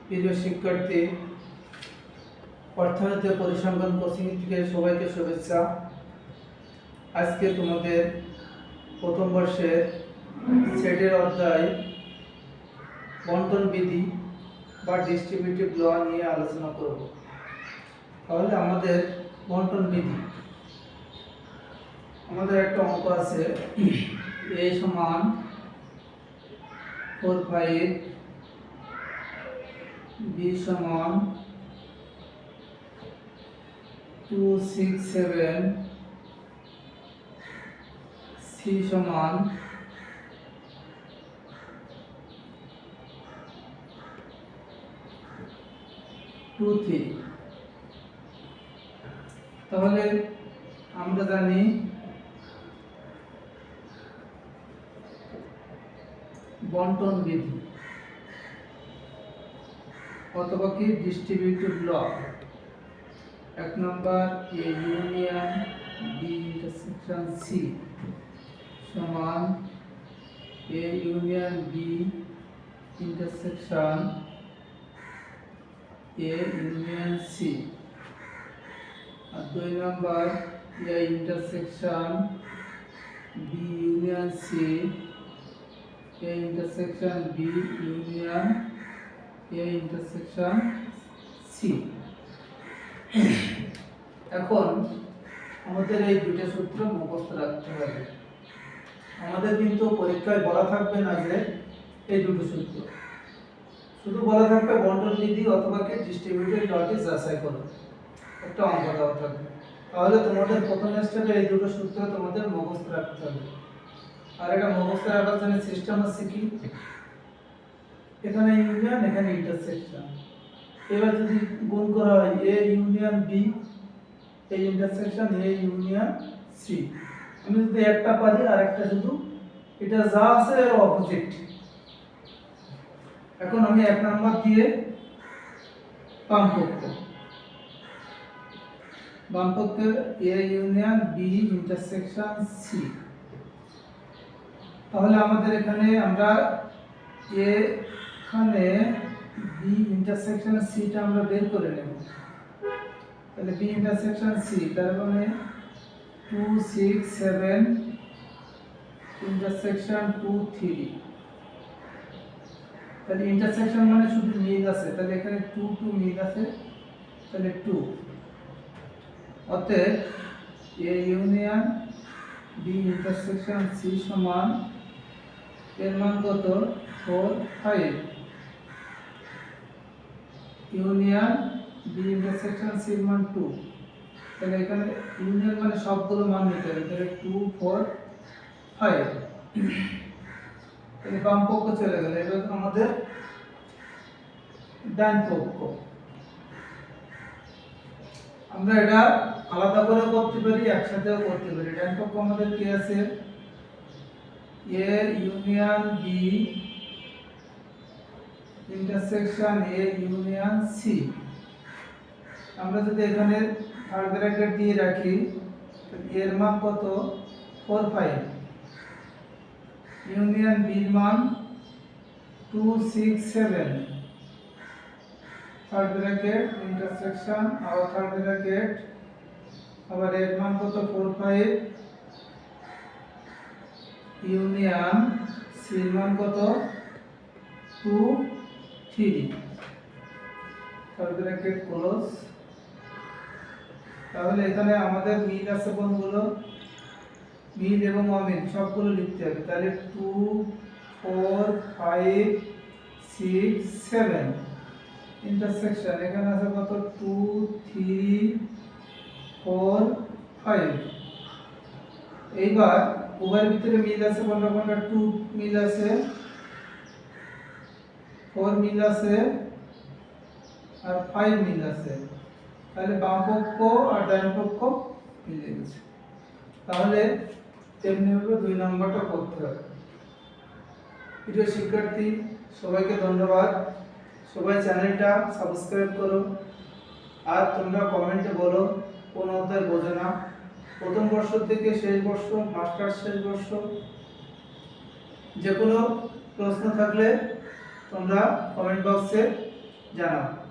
প্রিয় শিক্ষার্থী, অর্থনীতি ও পরিসংখ্যান কোচিং থেকে সবাইকে শুভেচ্ছা। আজকে তোমাদের প্রথম বর্ষের সেটের অধ্যায় বন্টন বিধি বা ডিস্ট্রিবিউটিভ ল নিয়ে আলোচনা করব। তাহলে আমাদের বন্টন বিধি, আমাদের একটা অঙ্ক আছে a সমান 4/5, b সমান 267, c সমান 2/3। তাহলে আমরা জানি বন্টন বিধি অথবা কি ডিস্ট্রিবিউটিভ ল। এক নম্বর A union B intersection C সমান A union B intersection A union C. আর দুই নম্বর A intersection B union C A intersection B union A intersection C. এখন আমাদের এই দুটো সূত্র মুখস্থ রাখতে হবে। আমাদের কিন্তু পরীক্ষায় বলা থাকবে না যে এই দুটো সূত্র, শুধু বলা থাকবে বন্টন বিধি অথবা কি ডিস্ট্রিবিউটিভ লটি যাচাই করো, একটা অঙ্ক দেওয়া থাকবে। তাহলে তোমাদের প্রথম স্টেপে এই দুটো সূত্র তোমাদের মুখস্থ রাখতে হবে। আর এটা মুখস্থ রাখার জন্য সিস্টেম আছে কি, এখানে ইউনিয়ন এখানে ইন্টারসেকশন। এবার যদি গুণ করা হয় এ ইউনিয়ন বি এই ইন্টারসেকশন এ ইউনিয়ন সি, আমি যদি একটা পারি আর একটা শুধু এটা যা আছে এর অপোজিট। এখন আমি এক নাম্বার দিয়ে বামপক্ষে A union B intersection C. তাহলে আমাদের এখানে আমরা এখানে বি ইন্টারসেকশন সিটা আমরা বের করে নেব। তাহলে বি ইন্টারসেকশন সি তার মানে 267 ইন্টারসেকশন 23। তাহলে ইন্টারসেকশন মানে শুধু মিল আছে, তাহলে এখানে 2 2 মিল আছে, তাহলে 2। অতএব A union B intersection C সমান এর মান কত 4 5 ইউনিয়ন বি ইন্টারসেকশন সি মান 2। তাহলে এখানে ইউনিয়ন মানে সবগুলো মান নিতে হবে, তাহলে 2 4 5। তাহলে বাম পক্ষ চলে গেল, এবার আমাদের ডান পক্ষ। আমরা এটা আলাদা করে করতে পারি, একসাথেও করতে পারি। ডান পক্ষ আমাদের কি আছে A union B intersection A union C. আমরা যদি এখানে থার্ড ব্র্যাকেট দিয়ে রাখি এর মান কত 4 5 ইউনিয়ন বি মান 267 থার্ড ব্র্যাকেট ইন্টারসেকশন আবার থার্ড ব্র্যাকেট আবার এর মান কত 4 5 ইউনিয়ন সি মান কত 2 3 থার্ড ব্র্যাকেট ক্লোজ। তাহলে এখানে আমাদের মিল আছে কোনগুলো, মিল এবং অমিল সবগুলো লিখতে হবে। তাহলে 2 4 5 6 7 ইন্টারসেকশন এখানে আছে কত 2 3 4 5। এইবার উভয়ের ভিতরে মিল আছে কোনটা কোনটা, 2 মিল আছে, 4 মিল আছে আর 5 মিল আছে। তাহলে বাম পক্ষ আর ডান পক্ষ মিলে গেছে। তাহলে তেমনিভাবে 2 নম্বরটা করতে হবে। প্রিয় শিক্ষার্থী, সবাইকে ধন্যবাদ। সবাই চ্যানেলটা সাবস্ক্রাইব করো। আর তোমরা কমেন্টে বলো কোন অধ্যায় বোঝো না, প্রথম বর্ষ থেকে শেষ বর্ষ, মাস্টার্স শেষ বর্ষ, যে কোনো প্রশ্ন থাকলে তোমরা কমেন্ট বক্সে জানাও।